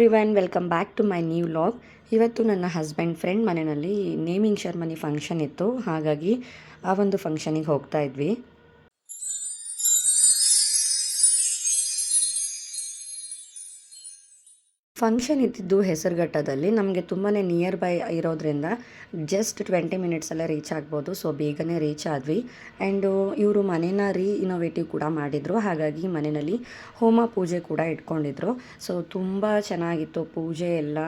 Everyone, welcome back to my new vlog. ಇವತ್ತು ನನ್ನ husband friend ಮನೆಯಲ್ಲಿ ನೇಮಿಂಗ್ ಸೆರೆಮನಿ ಫಂಕ್ಷನ್ ಇತ್ತು. ಹಾಗಾಗಿ ಆ ಒಂದು ಫಂಕ್ಷನಿಗೆ ಹೋಗ್ತಾ ಇದ್ವಿ. ಫಂಕ್ಷನ್ ಇದ್ದಿದ್ದು ಹೆಸರುಘಟ್ಟದಲ್ಲಿ. ನಮಗೆ ತುಂಬಾ ನಿಯರ್ ಬೈ ಇರೋದ್ರಿಂದ ಜಸ್ಟ್ 20 ಮಿನಿಟ್ಸಲ್ಲೇ ರೀಚ್ ಆಗ್ಬೋದು. ಸೊ ಬೇಗನೆ ರೀಚ್ ಆದ್ವಿ. ಆ್ಯಂಡು ಇವರು ಮನೇನ ಇನೋವೇಟಿವ್ ಕೂಡ ಮಾಡಿದರು. ಹಾಗಾಗಿ ಮನೆಯಲ್ಲಿ ಹೋಮ ಪೂಜೆ ಕೂಡ ಇಟ್ಕೊಂಡಿದ್ರು. ಸೊ ತುಂಬ ಚೆನ್ನಾಗಿತ್ತು ಪೂಜೆ ಎಲ್ಲ,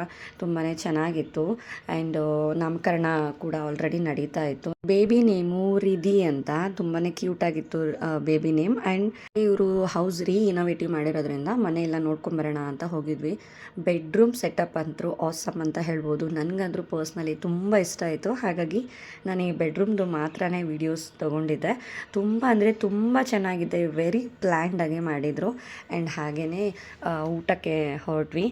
ತುಂಬಾ ಚೆನ್ನಾಗಿತ್ತು. ಆ್ಯಂಡ್ ನಾಮಕರಣ ಕೂಡ ಆಲ್ರೆಡಿ ನಡೀತಾ ಇತ್ತು. ಬೇಬಿ ನೇಮು ರಿಧಿ ಅಂತ, ತುಂಬಾ ಕ್ಯೂಟ್ ಆಗಿತ್ತು ಬೇಬಿ ನೇಮ್. ಆ್ಯಂಡ್ ಇವರು ಹೌಸ್ ಇನೋವೇಟಿವ್ ಮಾಡಿರೋದ್ರಿಂದ ಮನೆಯೆಲ್ಲ ನೋಡ್ಕೊಂಬರೋಣ ಅಂತ ಹೋಗಿದ್ವಿ. ಬೆಡ್ರೂಮ್ ಸೆಟಪ್ ಅಂತೂ ಆಸಮ್ ಅಂತ ಹೇಳ್ಬೋದು. ನನಗಂದ್ರೂ ಪರ್ಸ್ನಲಿ ತುಂಬ ಇಷ್ಟ ಆಯಿತು. ಹಾಗಾಗಿ ನಾನು ಈ ಬೆಡ್ರೂಮ್ದು ಮಾತ್ರನೇ ವೀಡಿಯೋಸ್ ತೊಗೊಂಡಿದ್ದೆ. ತುಂಬ ಅಂದರೆ ತುಂಬ ಚೆನ್ನಾಗಿದೆ. ವೆರಿ ಪ್ಲ್ಯಾಂಡಾಗೆ ಮಾಡಿದರು. ಆ್ಯಂಡ್ ಹಾಗೆಯೇ ಊಟಕ್ಕೆ ಹೊರಟ್ವಿ,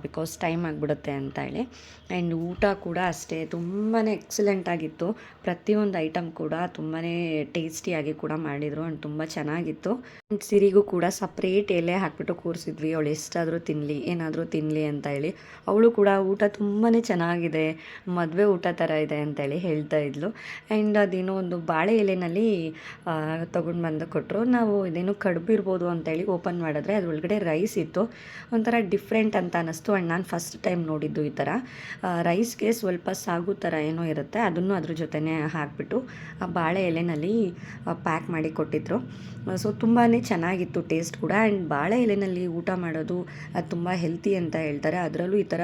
ಬಿಕಾಸ್ ಟೈಮ್ ಆಗಿಬಿಡುತ್ತೆ ಅಂತ ಹೇಳಿ. ಆ್ಯಂಡ್ ಊಟ ಕೂಡ ಅಷ್ಟೇ ತುಂಬಾ ಎಕ್ಸಲೆಂಟಾಗಿತ್ತು. ಪ್ರತಿಯೊಂದು ಐಟಮ್ ಕೂಡ ತುಂಬಾ ಟೇಸ್ಟಿಯಾಗಿ ಕೂಡ ಮಾಡಿದರು. ಆ್ಯಂಡ್ ತುಂಬ ಚೆನ್ನಾಗಿತ್ತು. ಸಿರಿಗೂ ಕೂಡ ಸಪ್ರೇಟ್ ಎಲೆ ಹಾಕ್ಬಿಟ್ಟು ಕೂರಿಸಿದ್ವಿ. ಅವಳು ಎಷ್ಟಾದರೂ ತಿನ್ನಲಿ, ಏನಾದರೂ ತಿನ್ನಲಿ ಅಂತ ಹೇಳಿ. ಅವಳು ಕೂಡ ಊಟ ತುಂಬಾ ಚೆನ್ನಾಗಿದೆ, ಮದುವೆ ಊಟ ಥರ ಇದೆ ಅಂತೇಳಿ ಹೇಳ್ತಾ ಇದ್ಲು. ಆ್ಯಂಡ್ ಅದೇನೋ ಒಂದು ಬಾಳೆ ಎಲೆಯಲ್ಲಿ ತೊಗೊಂಡು ಬಂದು ಕೊಟ್ಟರು. ನಾವು ಇದೇನೋ ಕಡುಬು ಇರ್ಬೋದು ಅಂತೇಳಿ ಓಪನ್ ಮಾಡಿದ್ರೆ ಅದರೊಳಗಡೆ ರೈಸ್ ಇತ್ತು. ಒಂಥರ ಡಿಫ್ರೆಂಟ್ ಅಂತ ಅನ್ನಿಸ್ತು. ಆ್ಯಂಡ್ ನಾನು ಫಸ್ಟ್ ಟೈಮ್ ನೋಡಿದ್ದು ಈ ಥರ. ರೈಸ್ಗೆ ಸ್ವಲ್ಪ ಸಾಗು ಥರ ಏನೋ ಇರುತ್ತೆ, ಅದನ್ನು ಅದ್ರ ಜೊತೆನೇ ಹಾಕಿಬಿಟ್ಟು ಆ ಬಾಳೆ ಎಲೆಯಲ್ಲಿ ಪ್ಯಾಕ್ ಮಾಡಿ ಕೊಟ್ಟಿದ್ರು. ಸೊ ತುಂಬಾ ಚೆನ್ನಾಗಿತ್ತು ಟೇಸ್ಟ್ ಕೂಡ. ಆ್ಯಂಡ್ ಬಾಳೆ ಎಲೆಯಲ್ಲಿ ಊಟ ಮಾಡೋದು ಅದು ತುಂಬ ಹೆಲ್ತಿ ಅಂತ ಹೇಳ್ತಾರೆ. ಅದರಲ್ಲೂ ಈ ಥರ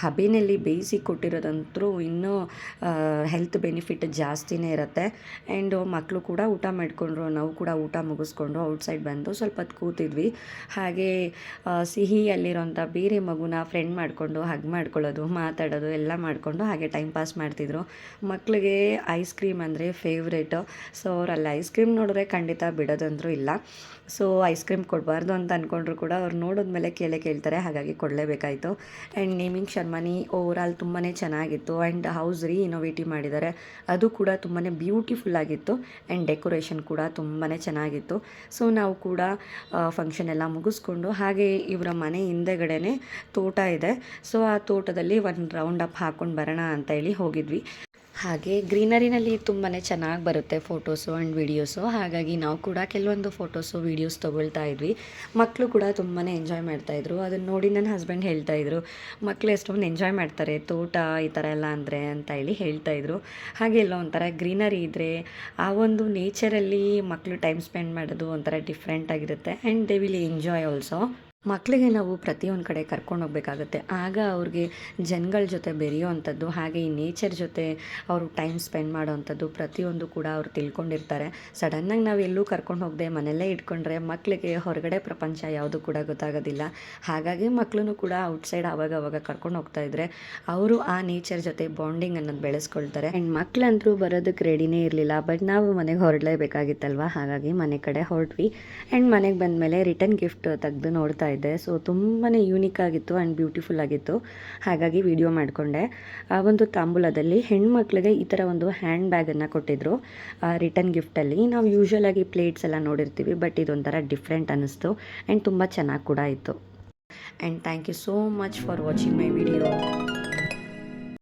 ಹಬೆಯಲ್ಲಿ ಬೇಯಿಸಿ ಕೊಟ್ಟಿರೋದಂತೂ ಇನ್ನೂ ಹೆಲ್ತ್ ಬೆನಿಫಿಟ್ ಜಾಸ್ತಿನೇ ಇರುತ್ತೆ. ಆ್ಯಂಡ್ ಮಕ್ಕಳು ಕೂಡ ಊಟ ಮಾಡಿಕೊಂಡ್ರು. ನಾವು ಕೂಡ ಊಟ ಮುಗಿಸ್ಕೊಂಡು ಔಟ್ಸೈಡ್ ಬಂದು ಸ್ವಲ್ಪ ಹೊತ್ತು ಕೂತಿದ್ವಿ. ಹಾಗೆ ಸಿಹಿಯಲ್ಲಿರೋಂಥ ಬೇರೆ ಮಗುನ ಫ್ರೆಂಡ್ ಮಾಡಿಕೊಂಡು ಹಗ್ ಮಾಡ್ಕೊಳ್ಳೋದು, ಮಾತಾಡೋದು ಎಲ್ಲ ಮಾಡಿಕೊಂಡು ಹಾಗೆ ಟೈಮ್ ಪಾಸ್ ಮಾಡ್ತಿದ್ರು. ಮಕ್ಕಳಿಗೆ ಐಸ್ ಕ್ರೀಮ್ ಅಂದರೆ ಫೇವ್ರೇಟು. ಸೊ ಅವರಲ್ಲಿ ಐಸ್ ಕ್ರೀಮ್ ನೋಡಿದ್ರೆ ಖಂಡಿತ ಬಿಡೋದಂದ್ರೂ ಇಲ್ಲ. ಸೊ ಐಸ್ ಕ್ರೀಮ್ ಕೊಡಬಾರ್ದು ಅಂತ ಅಂದ್ಕೊಂಡ್ರು ಕೂಡ ಅವ್ರು ನೋಡಿದ್ಮೇಲೆ ಕೇಳ್ತಾರೆ. ಹಾಗಾಗಿ ಕೊಡಲೇಬೇಕಾಯಿತು. ಆ್ಯಂಡ್ ನೇಮಿಂಗ್ ಸೆರೆಮನಿ ಓವರಾಲ್ ತುಂಬಾ ಚೆನ್ನಾಗಿತ್ತು. ಆ್ಯಂಡ್ ಹೌಸ್ ಇನೋವೇಟಿವ್ ಮಾಡಿದ್ದಾರೆ, ಅದು ಕೂಡ ತುಂಬಾ ಬ್ಯೂಟಿಫುಲ್ ಆಗಿತ್ತು. ಆ್ಯಂಡ್ ಡೆಕೋರೇಷನ್ ಕೂಡ ತುಂಬಾ ಚೆನ್ನಾಗಿತ್ತು. ಸೊ ನಾವು ಕೂಡ ಫಂಕ್ಷನ್ ಎಲ್ಲ ಮುಗಿಸ್ಕೊಂಡು ಹಾಗೆ ಇವರ ಮನೆ ಹಿಂದೆಗಡೆನೇ ತೋಟ ಇದೆ. ಸೊ ಆ ತೋಟದಲ್ಲಿ ಒಂದು ರೌಂಡ್ ಅಪ್ ಹಾಕ್ಕೊಂಡು ಬರೋಣ ಅಂತ ಹೇಳಿ ಹೋಗಿದ್ವಿ. ಹಾಗೆ ಗ್ರೀನರಿನಲ್ಲಿ ತುಂಬಾ ಚೆನ್ನಾಗಿ ಬರುತ್ತೆ ಫೋಟೋಸು ಆ್ಯಂಡ್ ವೀಡಿಯೋಸು. ಹಾಗಾಗಿ ನಾವು ಕೂಡ ಕೆಲವೊಂದು ಫೋಟೋಸು ವೀಡಿಯೋಸ್ ತೊಗೊಳ್ತಾ ಇದ್ವಿ. ಮಕ್ಕಳು ಕೂಡ ತುಂಬಾ ಎಂಜಾಯ್ ಮಾಡ್ತಾಯಿದ್ರು. ಅದನ್ನು ನೋಡಿ ನನ್ನ ಹಸ್ಬೆಂಡ್ ಹೇಳ್ತಾಯಿದ್ರು, ಮಕ್ಕಳು ಎಷ್ಟೊಂದು ಎಂಜಾಯ್ ಮಾಡ್ತಾರೆ ತೋಟ ಈ ಥರ ಎಲ್ಲ ಅಂದರೆ ಅಂತ ಹೇಳಿ ಹೇಳ್ತಾಯಿದ್ರು. ಹಾಗೆ ಎಲ್ಲ ಒಂಥರ ಗ್ರೀನರಿ ಇದ್ದರೆ ಆ ಒಂದು ನೇಚರಲ್ಲಿ ಮಕ್ಕಳು ಟೈಮ್ ಸ್ಪೆಂಡ್ ಮಾಡೋದು ಒಂಥರ ಡಿಫ್ರೆಂಟಾಗಿರುತ್ತೆ. And they will enjoy also. ಮಕ್ಕಳಿಗೆ ನಾವು ಪ್ರತಿಯೊಂದು ಕಡೆ ಕರ್ಕೊಂಡು ಹೋಗಬೇಕಾಗುತ್ತೆ. ಆಗ ಅವ್ರಿಗೆ ಜನಗಳ ಜೊತೆ ಬೆರೆಯುವಂಥದ್ದು, ಹಾಗೆ ಈ ನೇಚರ್ ಜೊತೆ ಅವರು ಟೈಮ್ ಸ್ಪೆಂಡ್ ಮಾಡೋವಂಥದ್ದು ಪ್ರತಿಯೊಂದು ಕೂಡ ಅವರು ತಿಳ್ಕೊಂಡಿರ್ತಾರೆ. ಸಡನ್ನಾಗಿ ನಾವು ಎಲ್ಲೂ ಕರ್ಕೊಂಡು ಹೋಗದೆ ಮನೆಯಲ್ಲೇ ಇಟ್ಕೊಂಡ್ರೆ ಮಕ್ಕಳಿಗೆ ಹೊರಗಡೆ ಪ್ರಪಂಚ ಯಾವುದು ಕೂಡ ಗೊತ್ತಾಗೋದಿಲ್ಲ. ಹಾಗಾಗಿ ಮಕ್ಕಳನ್ನು ಕೂಡ ಔಟ್ಸೈಡ್ ಅವಾಗ ಕರ್ಕೊಂಡು ಹೋಗ್ತಾ ಇದ್ದರೆ ಅವರು ಆ ನೇಚರ್ ಜೊತೆ ಬಾಂಡಿಂಗ್ ಅನ್ನೋದು ಬೆಳೆಸ್ಕೊಳ್ತಾರೆ. ಆ್ಯಂಡ್ ಮಕ್ಕಳಂತರೂ ಬರೋದಕ್ಕೆ ರೆಡಿನೇ ಇರಲಿಲ್ಲ. ಬಟ್ ನಾವು ಮನೆಗೆ ಹೊರಡಲೇಬೇಕಾಗಿತ್ತಲ್ವ, ಹಾಗಾಗಿ ಮನೆ ಕಡೆ ಹೊರಟ್ವಿ. ಆ್ಯಂಡ್ ಮನೆಗೆ ಬಂದಮೇಲೆ ರಿಟರ್ನ್ ಗಿಫ್ಟ್ ತೆಗೆದು ನೋಡ್ತಾ ಇದ್ದೆ. ಸೊ ತುಂಬಾ ಯೂನಿಕ್ ಆಗಿತ್ತು ಆ್ಯಂಡ್ ಬ್ಯೂಟಿಫುಲ್ ಆಗಿತ್ತು. ಹಾಗಾಗಿ ವಿಡಿಯೋ ಮಾಡಿಕೊಂಡೆ. ಆ ಒಂದು ತಾಂಬೂಲದಲ್ಲಿ ಹೆಣ್ಮಕ್ಳಿಗೆ ಈ ಥರ ಒಂದು ಹ್ಯಾಂಡ್ ಬ್ಯಾಗನ್ನು ಕೊಟ್ಟಿದ್ರು ರಿಟರ್ನ್ ಗಿಫ್ಟಲ್ಲಿ. ನಾವು ಯೂಶ್ವಲ್ ಆಗಿ ಪ್ಲೇಟ್ಸ್ ಎಲ್ಲ ನೋಡಿರ್ತೀವಿ, ಬಟ್ ಇದೊಂಥರ ಡಿಫ್ರೆಂಟ್ ಅನ್ನಿಸ್ತು. ಆ್ಯಂಡ್ ತುಂಬ ಚೆನ್ನಾಗಿ ಕೂಡ ಇತ್ತು. And thank you so much for watching my video.